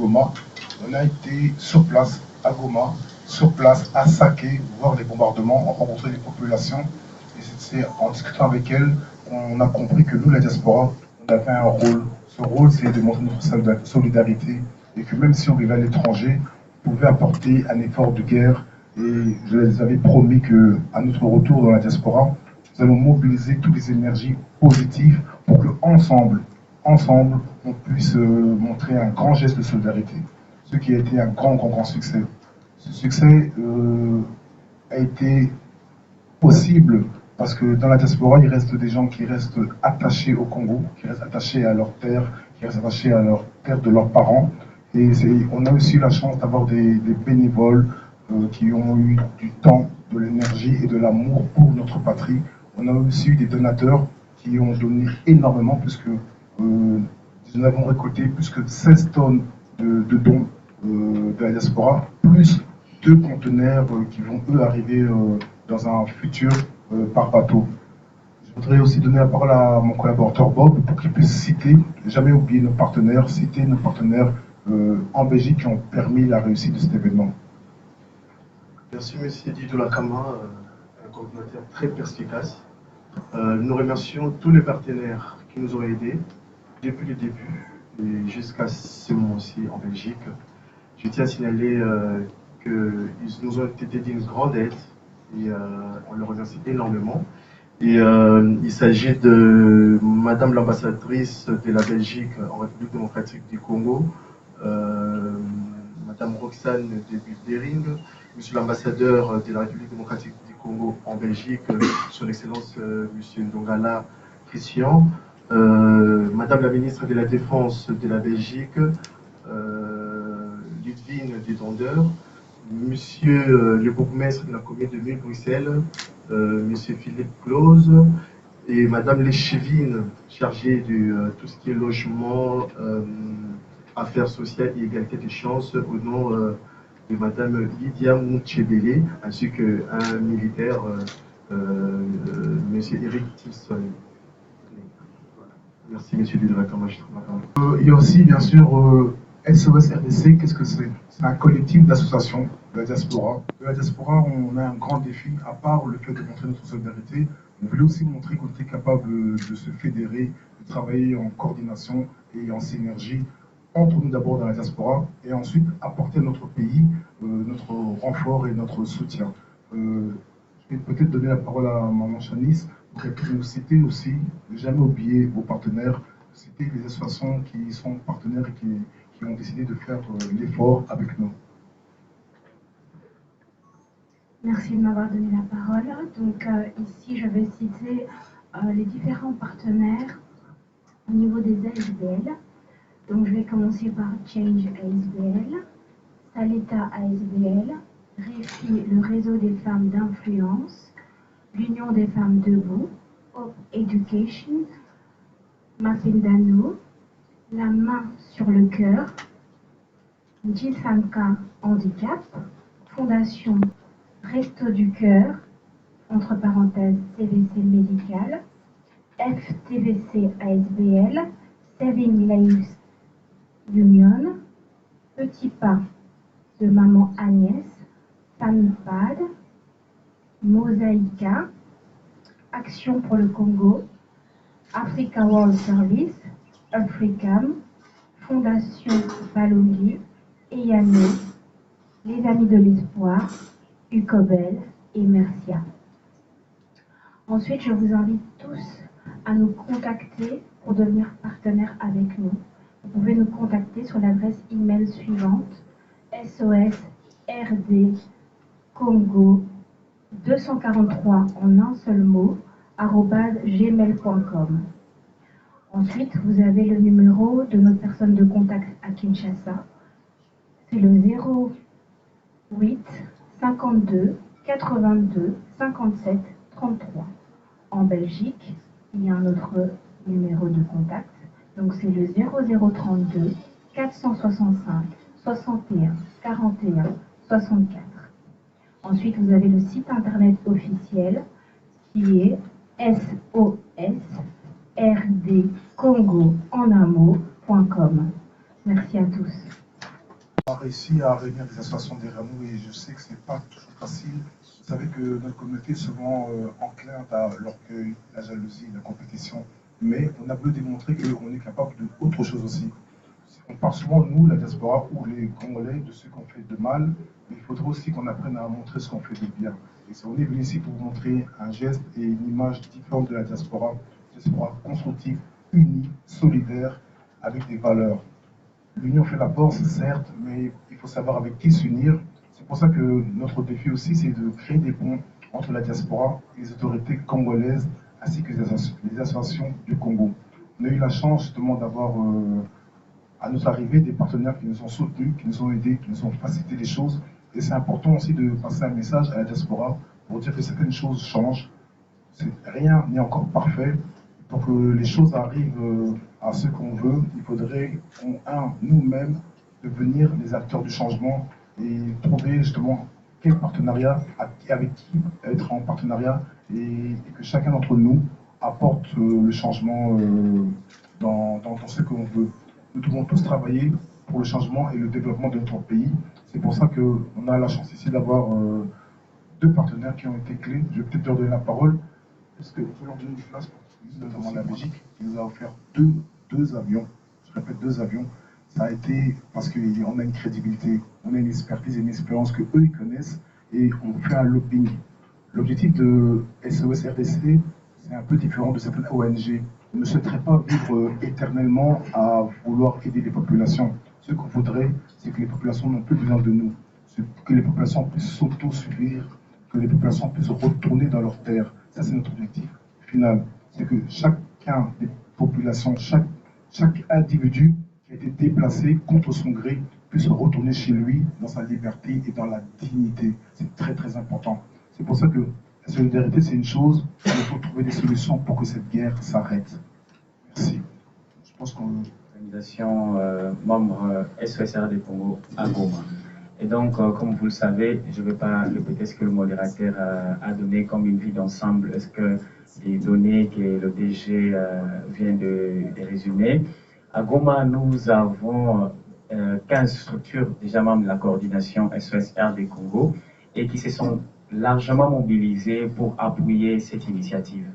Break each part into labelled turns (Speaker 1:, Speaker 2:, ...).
Speaker 1: Goma. On a été sur place à Goma, sur place à Saké, voir les bombardements, rencontrer les populations. Et c'est en discutant avec elles qu'on a compris que nous, la diaspora, on avait un rôle. Ce rôle, c'est de montrer notre solidarité et que même si on vivait à l'étranger, on pouvait apporter un effort de guerre. Et je les avais promis qu'à notre retour dans la diaspora, nous allons mobiliser toutes les énergies positives pour qu'ensemble, on puisse montrer un grand geste de solidarité. Ce qui a été un grand succès. Ce succès a été possible parce que dans la diaspora, il reste des gens qui restent attachés au Congo, qui restent attachés à leur terre, qui restent attachés à leur terre de leurs parents. Et on a aussi la chance d'avoir des bénévoles qui ont eu du temps, de l'énergie et de l'amour pour notre patrie. On a aussi eu des donateurs qui ont donné énormément, puisque nous avons récolté plus que 16 tonnes de dons de la diaspora, plus 2 conteneurs qui vont eux arriver dans un futur par bateau. Je voudrais aussi donner la parole à mon collaborateur Bob pour qu'il puisse citer, jamais oublier nos partenaires, citer nos partenaires en Belgique qui ont permis la réussite de cet événement.
Speaker 2: Merci M. Didou Lakama, un coordinateur très perspicace. Nous remercions tous les partenaires qui nous ont aidés depuis le début et jusqu'à ce moment-ci en Belgique. Je tiens à signaler qu'ils nous ont été d'une grande aide et on leur remercie énormément. Et il s'agit de Madame l'ambassadrice de la Belgique en République démocratique du Congo, Madame Roxane de Buildering, Monsieur l'ambassadeur de la République démocratique du Congo en Belgique, Son Excellence Monsieur Ndongala Christian, Madame la ministre de la Défense de la Belgique, Ludwine Desdondeurs, Monsieur le bourgmestre de la commune de Bruxelles, Monsieur Philippe Clause, et Madame Léchevine, chargée de tout ce qui est logement, affaires sociales et égalité des chances, au nom de Madame Lydia Moutchebele, ainsi qu'un militaire, Monsieur Eric Tilson. Voilà. Merci Monsieur Dudrakama.
Speaker 1: Il y a aussi bien sûr SOS RDC, qu'est-ce que c'est? C'est un collectif d'associations de la diaspora. De la diaspora, on a un grand défi, à part le fait de montrer notre solidarité, on voulait aussi montrer qu'on était capable de se fédérer, de travailler en coordination et en synergie entre nous d'abord dans la diaspora et ensuite apporter à notre pays notre renfort et notre soutien. Je vais peut-être donner la parole à Maman Chanice pour qu'elle puisse nous citer aussi, ne jamais oublier vos partenaires, citer les associations qui sont partenaires et qui ont décidé de faire l'effort avec nous.
Speaker 3: Merci de m'avoir donné la parole. Donc ici, je vais citer les différents partenaires au niveau des ASBL. Donc je vais commencer par Change ASBL, Salita ASBL, REFI, le réseau des femmes d'influence, l'Union des femmes debout, Hope Education, Mapindano, La main sur le cœur, Jisanka Handicap, Fondation Resto du Cœur, entre parenthèses CVC médical, FTVC ASBL, Saving Lives Union, Petit Pas de Maman Agnès, FamiPad, Mosaïka, Action pour le Congo, Africa World Service, Africam, Fondation Balongi, EYANO, Les Amis de l'Espoir, UCOBEL et Mercia. Ensuite, je vous invite tous à nous contacter pour devenir partenaires avec nous. Vous pouvez nous contacter sur l'adresse email suivante: SOSRDCongo 243 en un seul mot @gmail.com. Ensuite, vous avez le numéro de notre personne de contact à Kinshasa. C'est le 08 52 82 57 33. En Belgique, il y a un autre numéro de contact. Donc c'est le 0032 465 61 41 64. Ensuite, vous avez le site internet officiel qui est SOSRDCongo en un mot.com. Merci à tous.
Speaker 1: a réussi à réunir des associations derrière nous et je sais que ce n'est pas toujours facile. Vous savez que notre communauté est souvent enclin à l'orgueil, la jalousie, la compétition, mais on a voulu démontrer qu'on est capable d'autre chose aussi. On parle souvent, nous, la diaspora ou les Congolais, de ce qu'on fait de mal, mais il faudrait aussi qu'on apprenne à montrer ce qu'on fait de bien. Et on est venu ici pour vous montrer un geste et une image différente de la diaspora constructive, unie, solidaire, avec des valeurs. L'union fait la force, certes, mais il faut savoir avec qui s'unir. C'est pour ça que notre défi aussi, c'est de créer des ponts entre la diaspora et les autorités congolaises, ainsi que les associations du Congo. On a eu la chance justement d'avoir à notre arrivée des partenaires qui nous ont soutenus, qui nous ont aidés, qui nous ont facilité les choses. Et c'est important aussi de passer un message à la diaspora pour dire que certaines choses changent. Rien n'est encore parfait. Pour que les choses arrivent à ce qu'on veut, il faudrait nous-mêmes devenir les acteurs du changement et trouver justement quel partenariat, avec qui être en partenariat et que chacun d'entre nous apporte le changement dans ce qu'on veut. Nous devons tous travailler pour le changement et le développement de notre pays. C'est pour ça qu'on a la chance ici d'avoir deux partenaires qui ont été clés. Je vais peut-être leur donner la parole. Est-ce que vous pouvez leur donner une place pour notamment la Belgique, qui nous a offert deux avions. Je répète, deux avions. Ça a été parce qu'on a une crédibilité, on a une expertise et une expérience que eux ils connaissent et on fait un lobbying. L'objectif de SOS RDC, c'est un peu différent de certaines ONG. On ne souhaiterait pas vivre éternellement à vouloir aider les populations. Ce qu'on voudrait, c'est que les populations n'ont plus besoin de nous, que les populations puissent s'auto-suffire, que les populations puissent retourner dans leurs terres. Ça, c'est notre objectif final. C'est que chacun des populations, chaque individu qui a été déplacé contre son gré puisse retourner chez lui dans sa liberté et dans la dignité. C'est très très important. C'est pour ça que la solidarité, c'est une chose, mais il faut trouver des solutions pour que cette guerre s'arrête. Merci. Je pense qu'on...
Speaker 4: Organisation membre SOSR des Congo à Goma. Et donc, comme vous le savez, je ne vais pas répéter ce que le modérateur a donné comme une vue d'ensemble. Est-ce que les données que le DG vient de résumer. À Goma, nous avons 15 structures déjà membres de la coordination SOSR des Congo et qui se sont largement mobilisées pour appuyer cette initiative.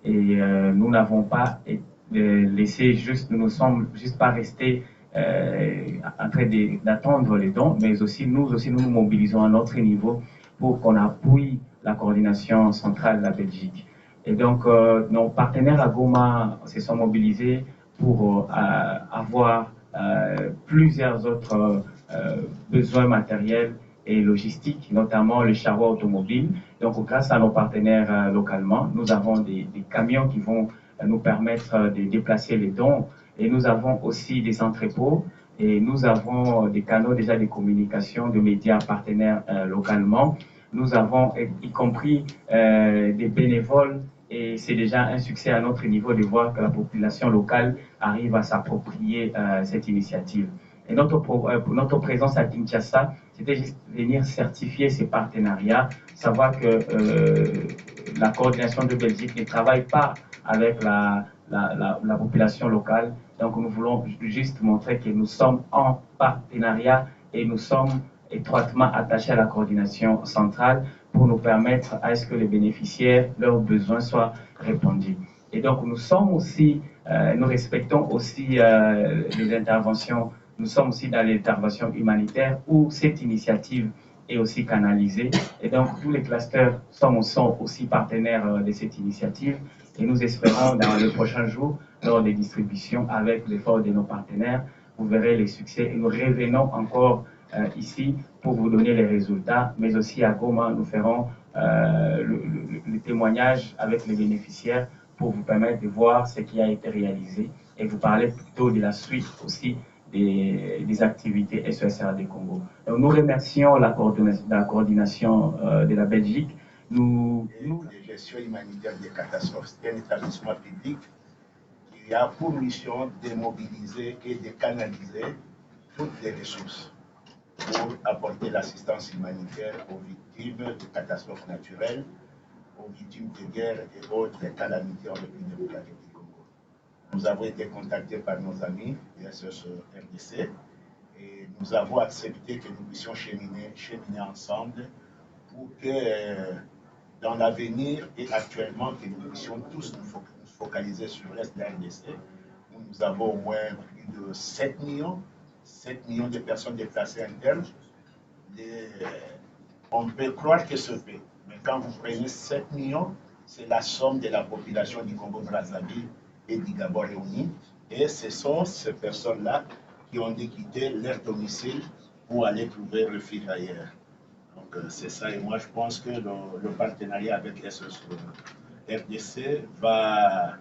Speaker 4: Et nous n'avons pas laissé nous ne sommes juste pas restés en train d'attendre les dons, mais aussi nous nous mobilisons à notre niveau pour qu'on appuie la coordination centrale de la Belgique. Et donc, nos partenaires à Goma se sont mobilisés pour avoir plusieurs autres besoins matériels et logistiques, notamment le charroi automobile. Donc, grâce à nos partenaires localement, nous avons des camions qui vont nous permettre de déplacer les dons. Et nous avons aussi des entrepôts et nous avons des canaux déjà de communication de médias partenaires localement. Nous avons y compris des bénévoles et c'est déjà un succès à notre niveau de voir que la population locale arrive à s'approprier cette initiative. Et notre présence à Kinshasa, c'était juste venir certifier ces partenariats, savoir que la coordination de Belgique ne travaille pas avec la population locale. Donc nous voulons juste montrer que nous sommes en partenariat et nous sommes étroitement attachés à la coordination centrale pour nous permettre à ce que les bénéficiaires, leurs besoins soient répondus. Et donc nous sommes aussi, nous respectons aussi les interventions, nous sommes aussi dans les interventions humanitaires où cette initiative est aussi canalisée. Et donc tous les clusters sont aussi partenaires de cette initiative. Et nous espérons dans les prochains jours, lors des distributions, avec l'effort de nos partenaires, vous verrez les succès. Et nous revenons encore ici pour vous donner les résultats, mais aussi à Goma, nous ferons le témoignage avec les bénéficiaires pour vous permettre de voir ce qui a été réalisé et vous parler plutôt de la suite aussi des activités SOSR des Congo. Donc, nous remercions la coordination de la Belgique.
Speaker 5: De gestion humanitaire des catastrophes, c'est un établissement public qui a pour mission de mobiliser et de canaliser toutes les ressources pour apporter l'assistance humanitaire aux victimes de catastrophes naturelles, aux victimes de guerre et autres calamités en République démocratique du Congo. Nous avons été contactés par nos amis de SOS RDC Et nous avons accepté que nous puissions cheminer ensemble pour que dans l'avenir et actuellement, que nous puissions tous nous focaliser sur l'Est de la RDC, où nous avons au moins plus de 7 millions de personnes déplacées internes. On peut croire que ce peu, mais quand vous prenez 7 millions, c'est la somme de la population du Congo-Brazzaville et du Gabon réunis. Et ce sont ces personnes-là qui ont dû quitter leur domicile pour aller trouver refuge ailleurs. Donc c'est ça, et moi je pense que le partenariat avec SOS RDC va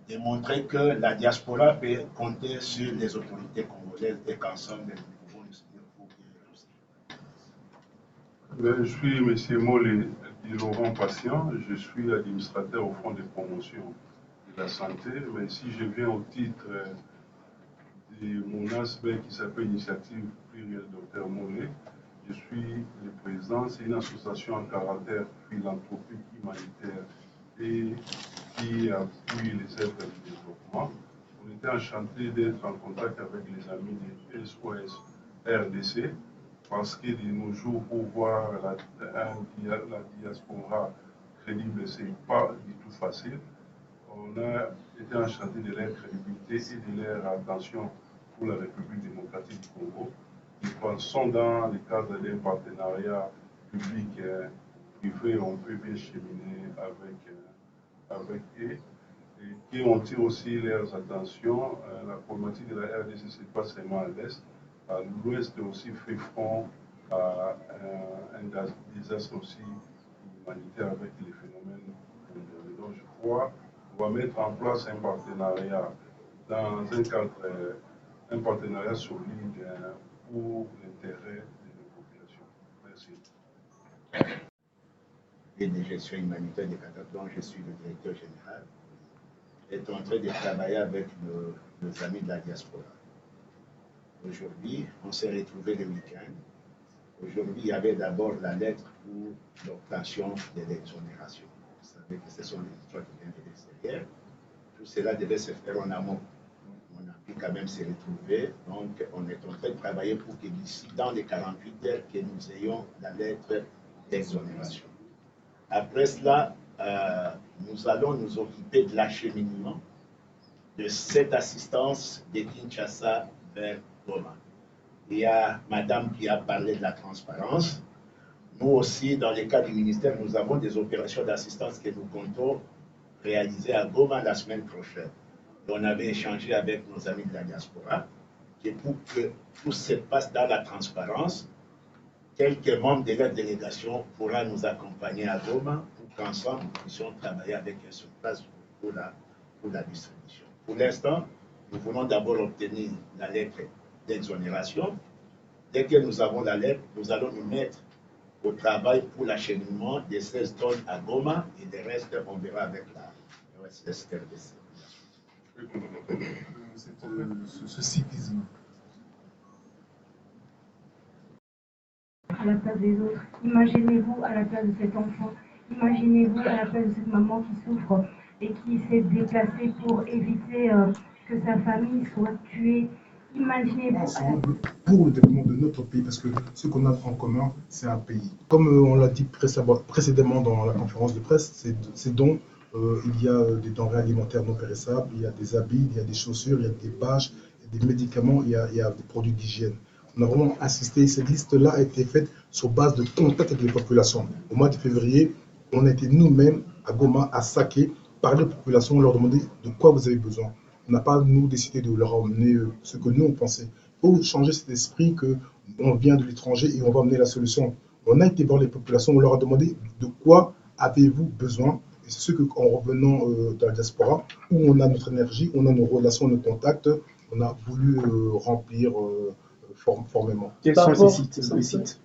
Speaker 5: démontrer que la diaspora peut compter sur les autorités congolaises et qu'ensemble nous pouvons nous soutenir pour que
Speaker 6: Je suis M. Molé Laurent Patient, je suis administrateur au Fonds de promotion de la santé, mais si je viens au titre de mon aspect qui s'appelle Initiative plurielle Dr Molé, je suis le président, c'est une association à caractère philanthropique humanitaire et qui appuie les aides de développement. On était enchanté d'être en contact avec les amis de SOS RDC parce que de nos jours, pour voir la diaspora crédible, ce n'est pas du tout facile. On a été enchanté de leur crédibilité et de leur attention pour la République démocratique du Congo. Nous pensons dans le cadre d'un partenariat public-privé, on peut bien cheminer avec eux. Et on tire aussi leurs attentions. La problématique de la RDC, ce n'est pas seulement à l'Est. À l'Ouest aussi fait front à un désastre aussi humanitaire avec les phénomènes mondiaux. Donc je crois qu'on va mettre en place un partenariat dans un cadre, un partenariat solide pour l'intérêt de nos populations. Merci.
Speaker 5: Et de gestion humanitaire des catastrophes, je suis le directeur général, est en train de travailler avec nos amis de la diaspora. Aujourd'hui, on s'est retrouvés le week-end. Aujourd'hui, il y avait d'abord la lettre pour l'obtention de l'exonération. Vous savez que ce sont les histoires qui viennent de l'extérieur. Tout cela devait se faire en amont. On a pu quand même se retrouver. Donc, on est en train de travailler pour que d'ici, dans les 48 heures, que nous ayons la lettre d'exonération. Après cela, nous allons nous occuper de l'acheminement de cette assistance de Kinshasa vers Goma. Il y a madame qui a parlé de la transparence. Nous aussi, dans le cas du ministère, nous avons des opérations d'assistance que nous comptons réaliser à Goma la semaine prochaine. Et on avait échangé avec nos amis de la diaspora et pour que tout se passe dans la transparence, quelques membres de la délégation pourront nous accompagner à Goma pour qu'ensemble nous puissions travailler avec eux sur place pour la distribution. Pour l'instant, nous voulons d'abord obtenir la lettre d'exonération. Dès que nous avons la lettre, nous allons nous mettre au travail pour l'acheminement des 16 tonnes à Goma et le reste, on verra avec la OSS RDC.
Speaker 1: Ce cyclisme.
Speaker 3: À la place des autres. Imaginez-vous à la place de cet enfant. Imaginez-vous à la place de cette maman qui souffre et qui s'est déplacée pour éviter que sa famille soit tuée. Imaginez-vous.
Speaker 1: Ensemble pour le développement de notre pays, parce que ce qu'on a en commun, c'est un pays. Comme on l'a dit précédemment dans la conférence de presse, ces dons, il y a des denrées alimentaires non périssables, il y a des habits, il y a des chaussures, il y a des bâches, il y a des médicaments, il y a des produits d'hygiène. On a vraiment insisté, cette liste-là a été faite sur base de contact avec les populations. Au mois de février, on a été nous-mêmes à Goma, à Saké, parler aux populations, leur demander de quoi vous avez besoin. On n'a pas, nous, décidé de leur emmener ce que nous, on pensait. Il faut changer cet esprit qu'on vient de l'étranger et on va amener la solution. On a été voir les populations, on leur a demandé de quoi avez-vous besoin. Et c'est ce qu'en revenant dans la diaspora, où on a notre énergie, on a nos relations, nos contacts, on a voulu remplir formellement.
Speaker 7: Quels sont ces sites?